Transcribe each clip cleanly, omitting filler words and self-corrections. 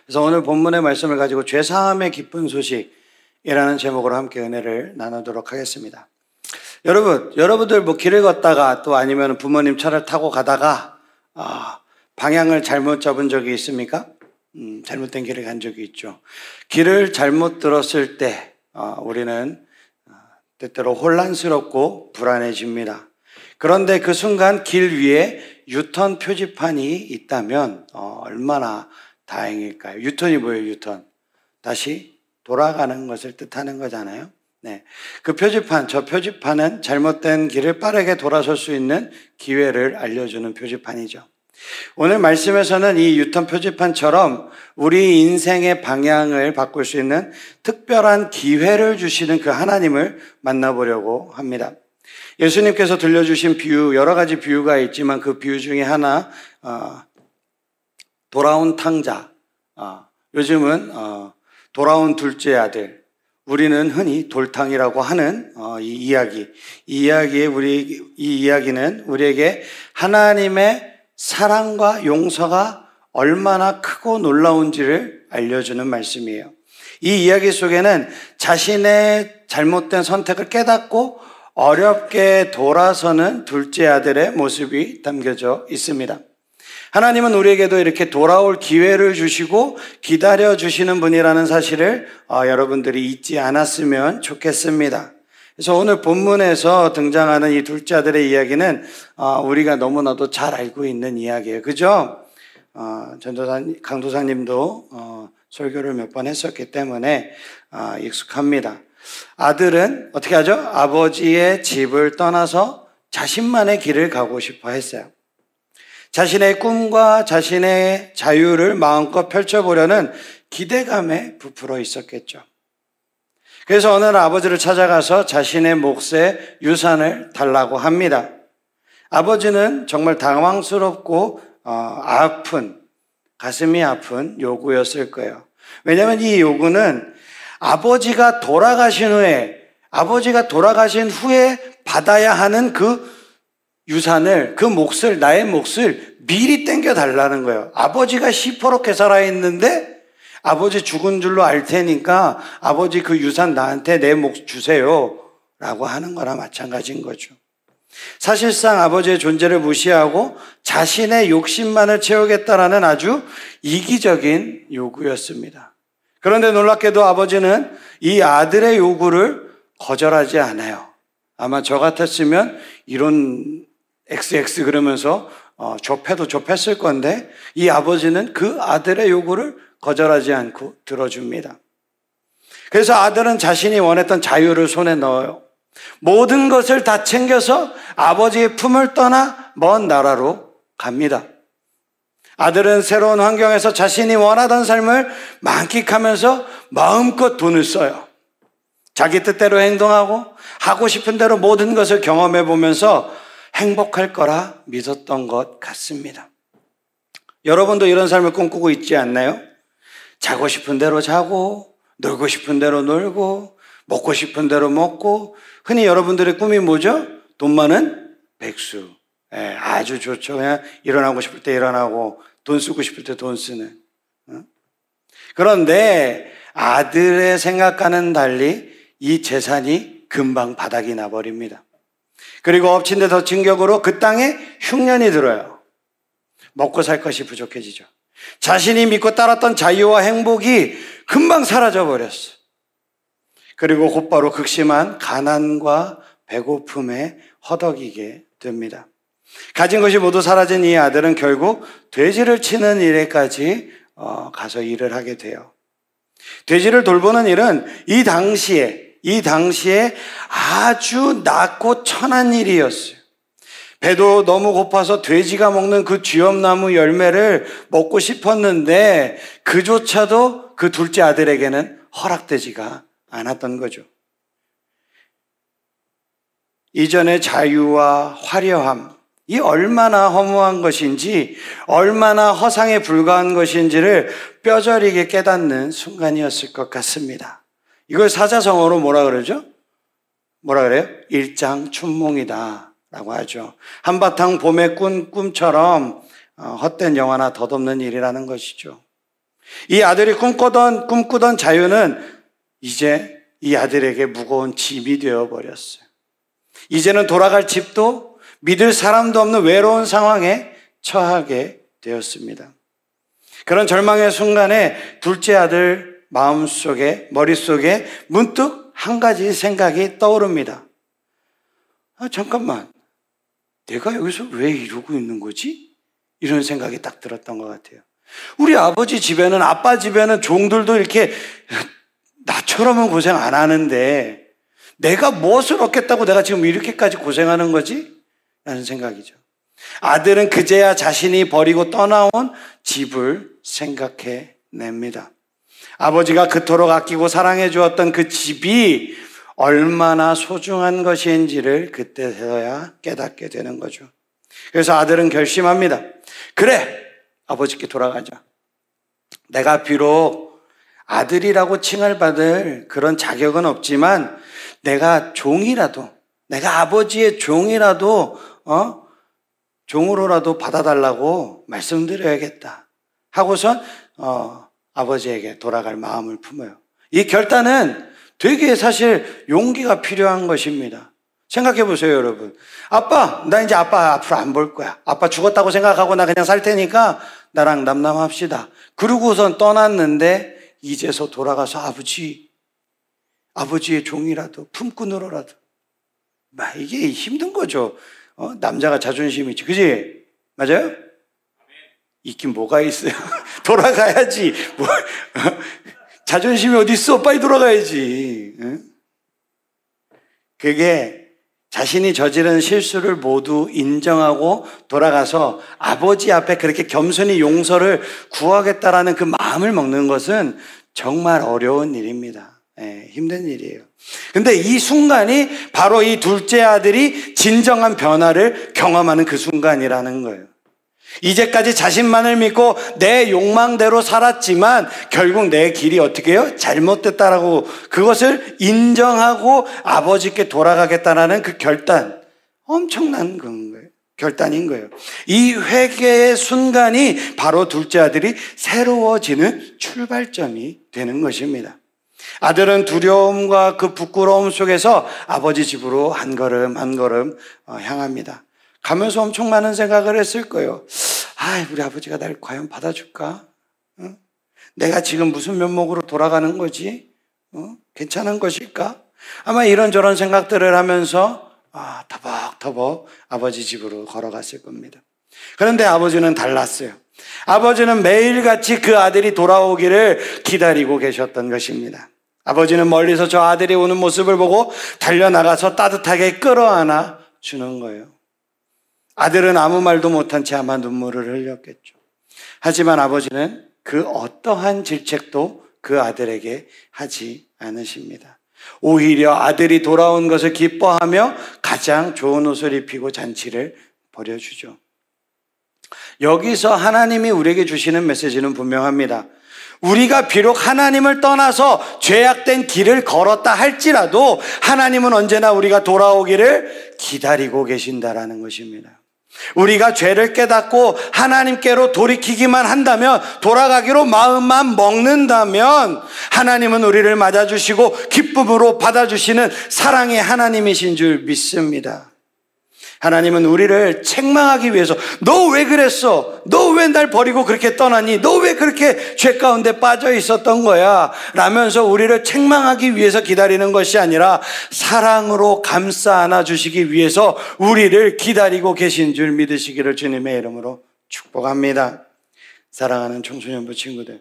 그래서 오늘 본문의 말씀을 가지고 죄사함의 기쁜 소식이라는 제목으로 함께 은혜를 나누도록 하겠습니다. 여러분들 뭐 길을 걷다가 또 아니면 부모님 차를 타고 가다가 방향을 잘못 잡은 적이 있습니까? 잘못된 길을 간 적이 있죠. 길을 잘못 들었을 때 우리는 때때로 혼란스럽고 불안해집니다. 그런데 그 순간 길 위에 유턴 표지판이 있다면 얼마나 다행일까요? 유턴이 뭐예요? 유턴. 다시 돌아가는 것을 뜻하는 거잖아요. 네. 저 표지판은 잘못된 길을 빠르게 돌아설 수 있는 기회를 알려주는 표지판이죠. 오늘 말씀에서는 이 유턴 표지판처럼 우리 인생의 방향을 바꿀 수 있는 특별한 기회를 주시는 그 하나님을 만나보려고 합니다. 예수님께서 들려주신 비유, 여러 가지 비유가 있지만 그 비유 중에 하나, 돌아온 탕자, 요즘은 돌아온 둘째 아들, 우리는 흔히 돌탕이라고 하는 이 이야기는 우리에게 하나님의 사랑과 용서가 얼마나 크고 놀라운지를 알려주는 말씀이에요. 이 이야기 속에는 자신의 잘못된 선택을 깨닫고 어렵게 돌아서는 둘째 아들의 모습이 담겨져 있습니다. 하나님은 우리에게도 이렇게 돌아올 기회를 주시고 기다려 주시는 분이라는 사실을 여러분들이 잊지 않았으면 좋겠습니다. 그래서 오늘 본문에서 등장하는 이 둘째 아들의 이야기는 우리가 너무나도 잘 알고 있는 이야기예요. 그죠? 강도사님도 설교를 몇 번 했었기 때문에 익숙합니다. 아들은 어떻게 하죠? 아버지의 집을 떠나서 자신만의 길을 가고 싶어 했어요. 자신의 꿈과 자신의 자유를 마음껏 펼쳐보려는 기대감에 부풀어 있었겠죠. 그래서 어느 날 아버지를 찾아가서 자신의 몫의 유산을 달라고 합니다. 아버지는 정말 당황스럽고 가슴이 아픈 요구였을 거예요. 왜냐하면 이 요구는 아버지가 돌아가신 후에 받아야 하는 그 유산을, 나의 몫을 미리 땡겨달라는 거예요. 아버지가 시퍼렇게 살아있는데 아버지 죽은 줄로 알 테니까 아버지 그 유산 나한테 내 몫 주세요 라고 하는 거나 마찬가지인 거죠. 사실상 아버지의 존재를 무시하고 자신의 욕심만을 채우겠다라는 아주 이기적인 요구였습니다. 그런데 놀랍게도 아버지는 이 아들의 요구를 거절하지 않아요. 아마 저 같았으면 이런 XX 그러면서 좁혔을 건데 이 아버지는 그 아들의 요구를 거절하지 않고 들어줍니다. 그래서 아들은 자신이 원했던 자유를 손에 넣어요. 모든 것을 다 챙겨서 아버지의 품을 떠나 먼 나라로 갑니다. 아들은 새로운 환경에서 자신이 원하던 삶을 만끽하면서 마음껏 돈을 써요. 자기 뜻대로 행동하고 하고 싶은 대로 모든 것을 경험해 보면서 행복할 거라 믿었던 것 같습니다. 여러분도 이런 삶을 꿈꾸고 있지 않나요? 자고 싶은 대로 자고, 놀고 싶은 대로 놀고, 먹고 싶은 대로 먹고, 흔히 여러분들의 꿈이 뭐죠? 돈 많은 백수. 아주 좋죠. 그냥 일어나고 싶을 때 일어나고, 돈 쓰고 싶을 때 돈 쓰는. 그런데 아들의 생각과는 달리 이 재산이 금방 바닥이 나버립니다. 그리고 엎친 데 덮친 격으로 그 땅에 흉년이 들어요. 먹고 살 것이 부족해지죠. 자신이 믿고 따랐던 자유와 행복이 금방 사라져 버렸어. 그리고 곧바로 극심한 가난과 배고픔에 허덕이게 됩니다. 가진 것이 모두 사라진 이 아들은 결국 돼지를 치는 일에까지 가서 일을 하게 돼요. 돼지를 돌보는 일은 이 당시에 아주 낮고 천한 일이었어요. 배도 너무 고파서 돼지가 먹는 그 쥐엄나무 열매를 먹고 싶었는데 그조차도 그 둘째 아들에게는 허락되지가 않았던 거죠. 이전의 자유와 화려함, 이 얼마나 허무한 것인지, 얼마나 허상에 불과한 것인지를 뼈저리게 깨닫는 순간이었을 것 같습니다. 이걸 사자성어로 뭐라 그러죠? 뭐라 그래요? 일장춘몽이다 라고 하죠. 한바탕 봄의 꿈처럼 헛된 영화나 덧없는 일이라는 것이죠. 이 아들이 꿈꾸던 자유는 이제 이 아들에게 무거운 짐이 되어버렸어요. 이제는 돌아갈 집도 믿을 사람도 없는 외로운 상황에 처하게 되었습니다. 그런 절망의 순간에 둘째 아들 머릿속에 문득 한 가지 생각이 떠오릅니다. 잠깐만. 내가 여기서 왜 이러고 있는 거지? 이런 생각이 딱 들었던 것 같아요. 우리 아버지 집에는, 아빠 집에는 종들도 이렇게 나처럼은 고생 안 하는데 내가 무엇을 얻겠다고 내가 지금 이렇게까지 고생하는 거지? 라는 생각이죠. 아들은 그제야 자신이 버리고 떠나온 집을 생각해 냅니다. 아버지가 그토록 아끼고 사랑해 주었던 그 집이 얼마나 소중한 것인지를 그때서야 깨닫게 되는 거죠. 그래서 아들은 결심합니다. 그래, 아버지께 돌아가자. 내가 비록 아들이라고 칭을 받을 그런 자격은 없지만 내가 아버지의 종이라도 종으로라도 받아달라고 말씀드려야겠다 하고선 아버지에게 돌아갈 마음을 품어요. 이 결단은 되게 사실 용기가 필요한 것입니다. 생각해 보세요, 여러분. 아빠, 나 이제 아빠 앞으로 안 볼 거야. 아빠 죽었다고 생각하고 나 그냥 살 테니까 나랑 남남합시다. 그러고선 떠났는데 이제서 돌아가서 아버지의 종이라도 품꾼으로라도. 이게 힘든 거죠. 남자가 자존심이 있지. 그지? 맞아요? 있긴 뭐가 있어요. 돌아가야지. 자존심이 어디 있어? 빨리 돌아가야지. 응? 그게 자신이 저지른 실수를 모두 인정하고 돌아가서 아버지 앞에 그렇게 겸손히 용서를 구하겠다라는 그 마음을 먹는 것은 정말 어려운 일입니다. 힘든 일이에요. 근데 이 순간이 바로 이 둘째 아들이 진정한 변화를 경험하는 그 순간이라는 거예요. 이제까지 자신만을 믿고 내 욕망대로 살았지만 결국 내 길이 어떻게 해요? 잘못됐다라고 그것을 인정하고 아버지께 돌아가겠다라는 그 결단, 엄청난 거예요. 결단인 거예요. 이 회개의 순간이 바로 둘째 아들이 새로워지는 출발점이 되는 것입니다. 아들은 두려움과 그 부끄러움 속에서 아버지 집으로 한 걸음 한 걸음 향합니다. 가면서 엄청 많은 생각을 했을 거예요. 우리 아버지가 날 과연 받아줄까? 내가 지금 무슨 면목으로 돌아가는 거지? 괜찮은 것일까? 아마 이런저런 생각들을 하면서 터벅터벅 아버지 집으로 걸어갔을 겁니다. 그런데 아버지는 달랐어요. 아버지는 매일같이 그 아들이 돌아오기를 기다리고 계셨던 것입니다. 아버지는 멀리서 저 아들이 오는 모습을 보고 달려나가서 따뜻하게 끌어안아 주는 거예요. 아들은 아무 말도 못한 채 아마 눈물을 흘렸겠죠. 하지만 아버지는 그 어떠한 질책도 그 아들에게 하지 않으십니다. 오히려 아들이 돌아온 것을 기뻐하며 가장 좋은 옷을 입히고 잔치를 벌여주죠. 여기서 하나님이 우리에게 주시는 메시지는 분명합니다. 우리가 비록 하나님을 떠나서 죄악된 길을 걸었다 할지라도 하나님은 언제나 우리가 돌아오기를 기다리고 계신다라는 것입니다. 우리가 죄를 깨닫고 하나님께로 돌이키기만 한다면, 돌아가기로 마음만 먹는다면 하나님은 우리를 맞아주시고 기쁨으로 받아주시는 사랑의 하나님이신 줄 믿습니다. 하나님은 우리를 책망하기 위해서 너 왜 그랬어? 너 왜 날 버리고 그렇게 떠나니? 너 왜 그렇게 죄 가운데 빠져 있었던 거야? 라면서 우리를 책망하기 위해서 기다리는 것이 아니라 사랑으로 감싸 안아주시기 위해서 우리를 기다리고 계신 줄 믿으시기를 주님의 이름으로 축복합니다. 사랑하는 청소년부 친구들,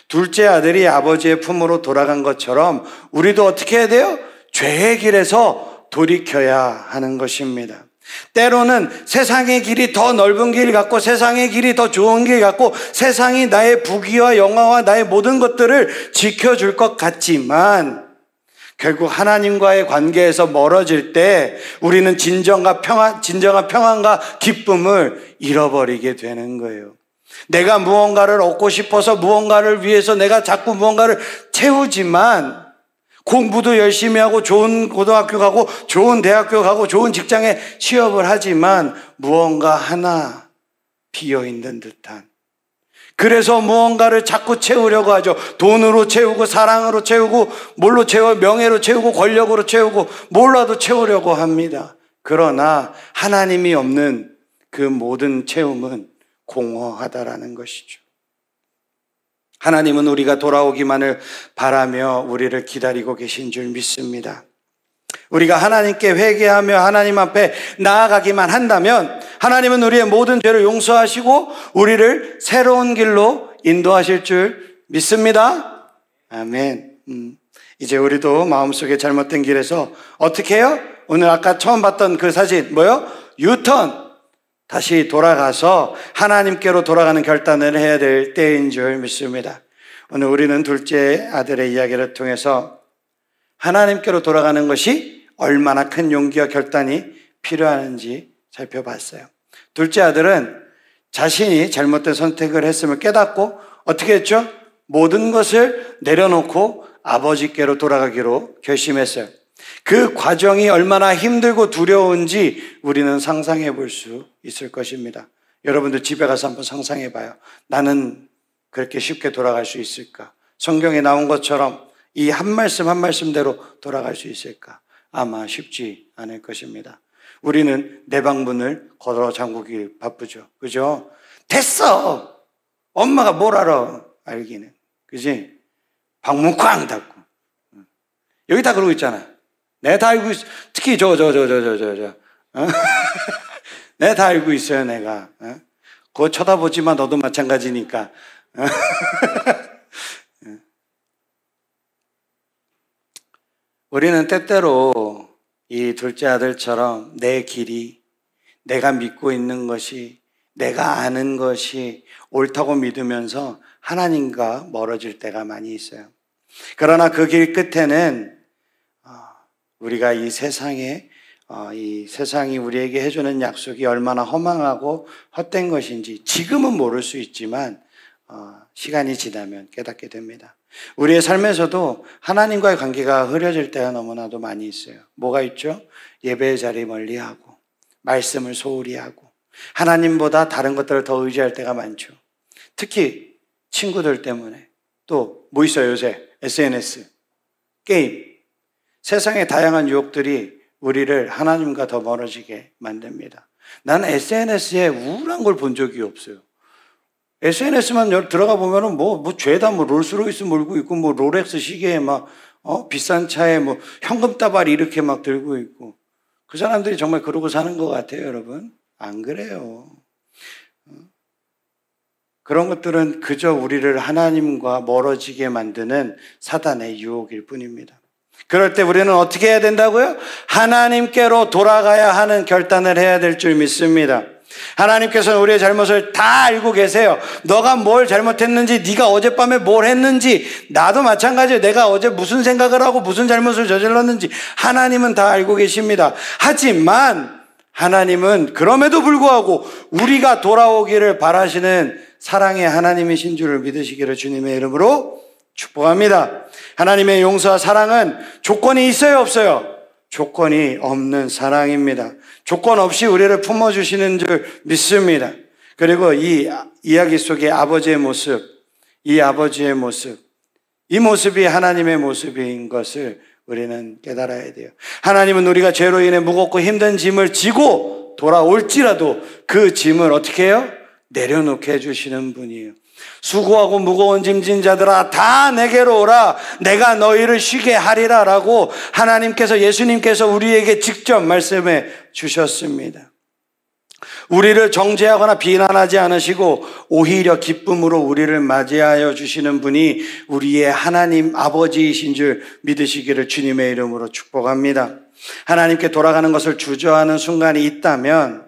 둘째 아들이 아버지의 품으로 돌아간 것처럼 우리도 어떻게 해야 돼요? 죄의 길에서 돌이켜야 하는 것입니다. 때로는 세상의 길이 더 넓은 길 같고 세상의 길이 더 좋은 길 같고 세상이 나의 부귀와 영화와 나의 모든 것들을 지켜줄 것 같지만 결국 하나님과의 관계에서 멀어질 때 우리는 진정한 평안과 기쁨을 잃어버리게 되는 거예요. 내가 무언가를 얻고 싶어서 무언가를 위해서 내가 자꾸 무언가를 채우지만 공부도 열심히 하고 좋은 고등학교 가고 좋은 대학교 가고 좋은 직장에 취업을 하지만 무언가 하나 비어있는 듯한, 그래서 무언가를 자꾸 채우려고 하죠. 돈으로 채우고 사랑으로 채우고 뭘로 채워? 명예로 채우고 권력으로 채우고 뭘로라도 채우려고 합니다. 그러나 하나님이 없는 그 모든 채움은 공허하다라는 것이죠. 하나님은 우리가 돌아오기만을 바라며 우리를 기다리고 계신 줄 믿습니다. 우리가 하나님께 회개하며 하나님 앞에 나아가기만 한다면 하나님은 우리의 모든 죄를 용서하시고 우리를 새로운 길로 인도하실 줄 믿습니다. 아멘. 이제 우리도 마음속에 잘못된 길에서 어떻게 해요? 오늘 아까 처음 봤던 그 사진 뭐요? 유턴. 다시 돌아가서 하나님께로 돌아가는 결단을 해야 될 때인 줄 믿습니다. 오늘 우리는 둘째 아들의 이야기를 통해서 하나님께로 돌아가는 것이 얼마나 큰 용기와 결단이 필요한지 살펴봤어요. 둘째 아들은 자신이 잘못된 선택을 했음을 깨닫고 어떻게 했죠? 모든 것을 내려놓고 아버지께로 돌아가기로 결심했어요. 그 과정이 얼마나 힘들고 두려운지 우리는 상상해 볼 수 있을 것입니다. 여러분들 집에 가서 한번 상상해 봐요. 나는 그렇게 쉽게 돌아갈 수 있을까? 성경에 나온 것처럼 이 한 말씀 한 말씀대로 돌아갈 수 있을까? 아마 쉽지 않을 것입니다. 우리는 내 방문을 걸어 잠그길 바쁘죠. 그죠? 됐어! 엄마가 뭘 알아? 알기는. 그지? 방문 쾅 닫고. 여기 다 그러고 있잖아. 내가 다 알고 있어. 특히 어? 내가 다 알고 있어요, 내가. 그거 쳐다보지만 너도 마찬가지니까. 우리는 때때로 이 둘째 아들처럼 내 길이, 내가 믿고 있는 것이, 내가 아는 것이 옳다고 믿으면서 하나님과 멀어질 때가 많이 있어요. 그러나 그 길 끝에는 우리가 이 세상이 우리에게 해주는 약속이 얼마나 허망하고 헛된 것인지 지금은 모를 수 있지만 시간이 지나면 깨닫게 됩니다. 우리의 삶에서도 하나님과의 관계가 흐려질 때가 너무나도 많이 있어요. 뭐가 있죠? 예배의 자리 멀리하고 말씀을 소홀히 하고 하나님보다 다른 것들을 더 의지할 때가 많죠. 특히 친구들 때문에. 또 뭐 있어요 요새? SNS, 게임. 세상의 다양한 유혹들이 우리를 하나님과 더 멀어지게 만듭니다. 난 SNS에 우울한 걸 본 적이 없어요. SNS만 들어가 보면은 뭐 죄다 롤스로이스 몰고 있고 롤렉스 시계에 비싼 차에 현금 따발이 이렇게 막 들고 있고 그 사람들이 정말 그러고 사는 것 같아요, 여러분. 안 그래요. 그런 것들은 그저 우리를 하나님과 멀어지게 만드는 사단의 유혹일 뿐입니다. 그럴 때 우리는 어떻게 해야 된다고요? 하나님께로 돌아가야 하는 결단을 해야 될 줄 믿습니다. 하나님께서는 우리의 잘못을 다 알고 계세요. 너가 뭘 잘못했는지, 네가 어젯밤에 뭘 했는지, 나도 마찬가지예요. 내가 어제 무슨 생각을 하고 무슨 잘못을 저질렀는지 하나님은 다 알고 계십니다. 하지만 하나님은 그럼에도 불구하고 우리가 돌아오기를 바라시는 사랑의 하나님이신 줄을 믿으시기를 주님의 이름으로 축복합니다. 하나님의 용서와 사랑은 조건이 있어요, 없어요? 조건이 없는 사랑입니다. 조건 없이 우리를 품어주시는 줄 믿습니다. 그리고 이 이야기 속의 아버지의 모습, 이 모습이 하나님의 모습인 것을 우리는 깨달아야 돼요. 하나님은 우리가 죄로 인해 무겁고 힘든 짐을 지고 돌아올지라도 그 짐을 어떻게 해요? 내려놓게 해주시는 분이에요. 수고하고 무거운 짐진 자들아 다 내게로 오라 내가 너희를 쉬게 하리라 라고 하나님께서 예수님께서 우리에게 직접 말씀해 주셨습니다. 우리를 정죄하거나 비난하지 않으시고 오히려 기쁨으로 우리를 맞이하여 주시는 분이 우리의 하나님 아버지이신 줄 믿으시기를 주님의 이름으로 축복합니다. 하나님께 돌아가는 것을 주저하는 순간이 있다면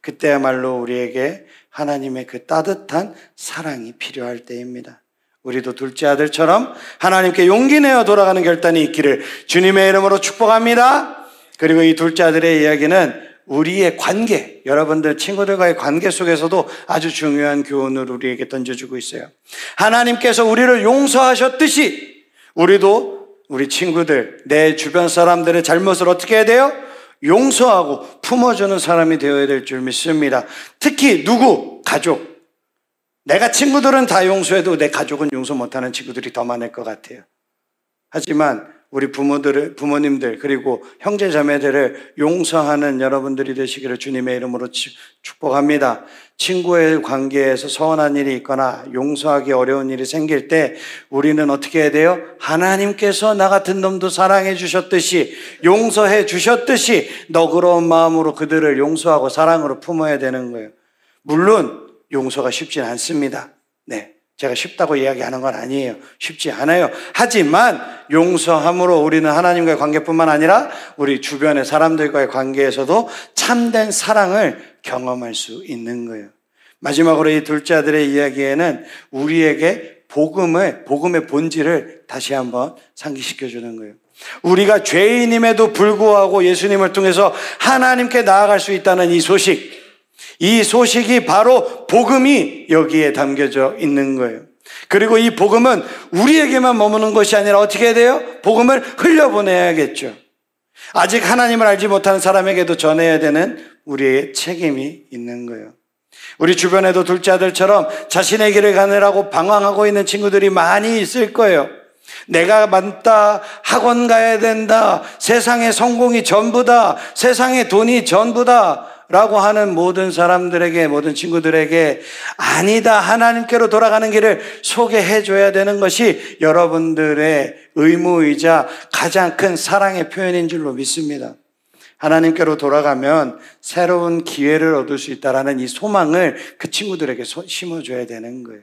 그때야말로 우리에게 하나님의 그 따뜻한 사랑이 필요할 때입니다. 우리도 둘째 아들처럼 하나님께 용기 내어 돌아가는 결단이 있기를 주님의 이름으로 축복합니다. 그리고 이 둘째 아들의 이야기는 우리의 관계, 여러분들 친구들과의 관계 속에서도 아주 중요한 교훈을 우리에게 던져주고 있어요. 하나님께서 우리를 용서하셨듯이 우리도 우리 친구들, 내 주변 사람들의 잘못을 어떻게 해야 돼요? 용서하고 품어주는 사람이 되어야 될 줄 믿습니다. 특히 누구? 가족. 내가 친구들은 다 용서해도 내 가족은 용서 못하는 친구들이 더 많을 것 같아요. 하지만 우리 부모님들 그리고 형제 자매들을 용서하는 여러분들이 되시기를 주님의 이름으로 축복합니다. 친구의 관계에서 서운한 일이 있거나 용서하기 어려운 일이 생길 때 우리는 어떻게 해야 돼요? 하나님께서 나 같은 놈도 사랑해 주셨듯이 용서해 주셨듯이 너그러운 마음으로 그들을 용서하고 사랑으로 품어야 되는 거예요. 물론 용서가 쉽진 않습니다. 네. 제가 쉽다고 이야기하는 건 아니에요. 쉽지 않아요. 하지만 용서함으로 우리는 하나님과의 관계뿐만 아니라 우리 주변의 사람들과의 관계에서도 참된 사랑을 경험할 수 있는 거예요. 마지막으로 이 둘째 아들의 이야기에는 우리에게 복음의 본질을 다시 한번 상기시켜 주는 거예요. 우리가 죄인임에도 불구하고 예수님을 통해서 하나님께 나아갈 수 있다는 이 소식이 바로 복음이 여기에 담겨져 있는 거예요. 그리고 이 복음은 우리에게만 머무는 것이 아니라 어떻게 해야 돼요? 복음을 흘려보내야겠죠. 아직 하나님을 알지 못하는 사람에게도 전해야 되는 우리의 책임이 있는 거예요. 우리 주변에도 둘째 아들처럼 자신의 길을 가느라고 방황하고 있는 친구들이 많이 있을 거예요. 내가 맞다, 학원 가야 된다, 세상의 성공이 전부다, 세상의 돈이 전부다 라고 하는 모든 사람들에게, 모든 친구들에게 아니다, 하나님께로 돌아가는 길을 소개해 줘야 되는 것이 여러분들의 의무이자 가장 큰 사랑의 표현인 줄로 믿습니다. 하나님께로 돌아가면 새로운 기회를 얻을 수 있다는 이 소망을 그 친구들에게 심어줘야 되는 거예요.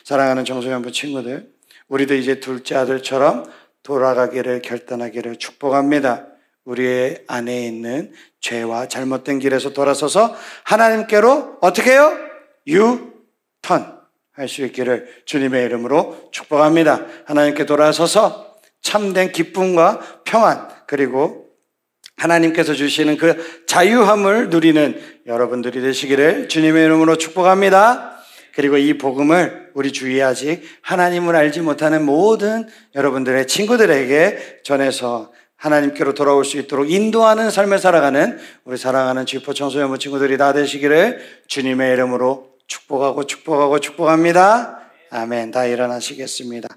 사랑하는 청소년부 친구들, 우리도 이제 둘째 아들처럼 돌아가기를 결단하기를 축복합니다. 우리의 안에 있는 죄와 잘못된 길에서 돌아서서 하나님께로 어떻게 해요? 유턴 할 수 있기를 주님의 이름으로 축복합니다. 하나님께 돌아서서 참된 기쁨과 평안 그리고 하나님께서 주시는 그 자유함을 누리는 여러분들이 되시기를 주님의 이름으로 축복합니다. 그리고 이 복음을 우리 주위에 아직 하나님을 알지 못하는 모든 여러분들의 친구들에게 전해서 하나님께로 돌아올 수 있도록 인도하는 삶을 살아가는 우리 사랑하는 쥐포 청소년부 친구들이 다 되시기를 주님의 이름으로 축복합니다. 아멘. 다 일어나시겠습니다.